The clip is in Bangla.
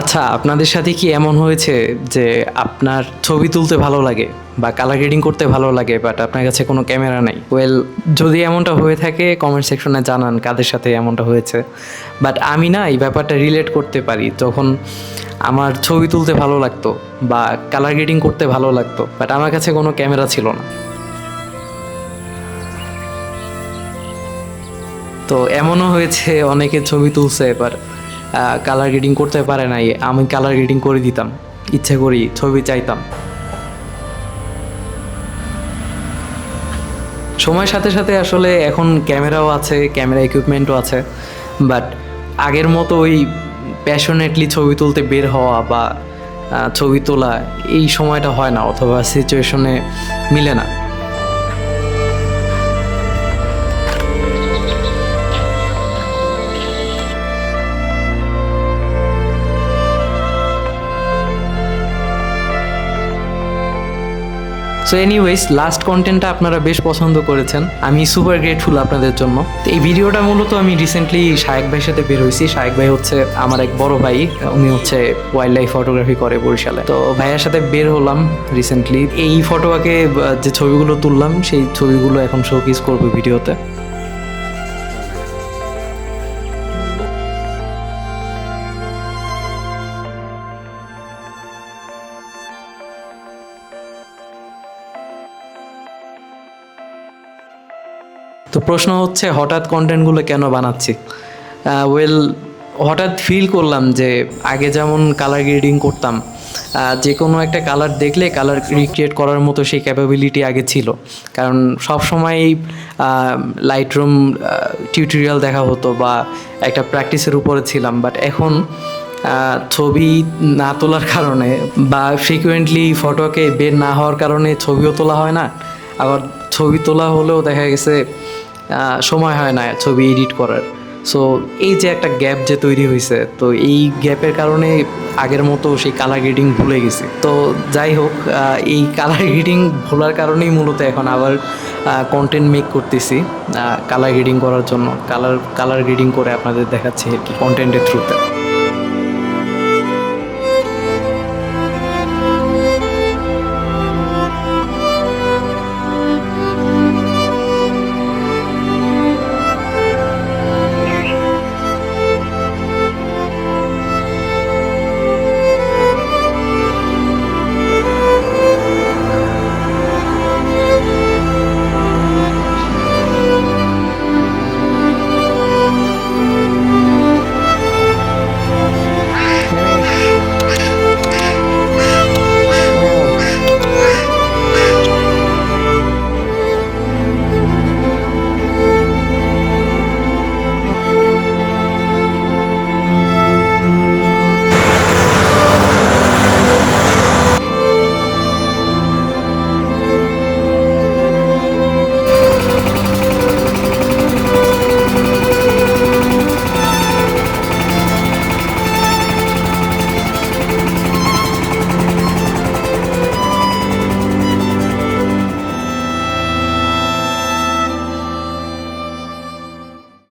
আচ্ছা, আপনাদের সাথে কি এমন হয়েছে যে আপনার ছবি তুলতে ভালো লাগে বা কালার গ্রেডিং করতে ভালো লাগে, বাট আপনার কাছে কোনো ক্যামেরা নাই? যদি এমনটা হয়ে থাকে কমেন্ট সেকশনে জানান কাদের সাথে এমনটা হয়েছে। বাট আমি না এই ব্যাপারটা রিলেট করতে পারি। তখন আমার ছবি তুলতে ভালো লাগতো বা কালার গ্রেডিং করতে ভালো লাগতো, বাট আমার কাছে কোনো ক্যামেরা ছিল না। তো এমনও হয়েছে অনেকে ছবি তুলছে, এবার কালার গ্রেডিং করতে পারে নাই, আমি কালার গ্রেডিং করে দিতাম, ইচ্ছে করি ছবি চাইতাম। সময়ের সাথে সাথে আসলে এখন ক্যামেরাও আছে, ক্যামেরা ইকুইপমেন্টও আছে, বাট আগের মতো ওই প্যাশনেটলি ছবি তুলতে বের হওয়া বা ছবি তোলা এই সময়টা হয় না, অথবা সিচুয়েশনে মিলে না। সো এনিওয়েজ, লাস্ট কন্টেন্টটা আপনারা বেশ পছন্দ করেছেন, আমি সুপার গ্রেটফুল আপনাদের জন্য। তো এই ভিডিওটা মূলত আমি রিসেন্টলি শায়েক ভাইয়ের সাথে বের হয়েছি। শায়েক ভাই হচ্ছে আমার এক বড় ভাই, উনি হচ্ছে ওয়াইল্ড লাইফ ফটোগ্রাফি করে বরিশালে। তো ভাইয়ের সাথে বের হলাম রিসেন্টলি। এই ফটোকে যে ছবিগুলো তুললাম সেই ছবিগুলো এখন শোকেস করবো ভিডিওতে। তো প্রশ্ন হচ্ছে হঠাৎ কন্টেন্টগুলো কেন বানাচ্ছি? হঠাৎ ফিল করলাম যে আগে যেমন কালার গ্রেডিং করতাম, যে কোনো একটা কালার দেখলে কালার রিক্রিয়েট করার মতো সেই ক্যাপাবিলিটি আগে ছিল, কারণ সব সময় লাইটরুম টিউটোরিয়াল দেখা হতো বা একটা প্র্যাকটিসের উপরে ছিলাম। বাট এখন ছবি না তোলার কারণে বা ফ্রিকুয়েন্টলি ফটোকে বের না হওয়ার কারণে ছবিও তোলা হয় না, আবার ছবি তোলা হলেও দেখা গেছে সময় হয় না ছবি এডিট করার। সো এই যে একটা গ্যাপ যে তৈরি হয়েছে, তো এই গ্যাপের কারণে আগের মতো সেই কালার গ্রেডিং ভুলে গেছি। তো যাই হোক, এই কালার গ্রেডিং ভোলার কারণেই মূলত এখন আবার কন্টেন্ট মেক করতেছি কালার গ্রেডিং করার জন্য। কালার গ্রেডিং করে আপনাদের দেখাচ্ছি আর কি কন্টেন্টের থ্রুতে।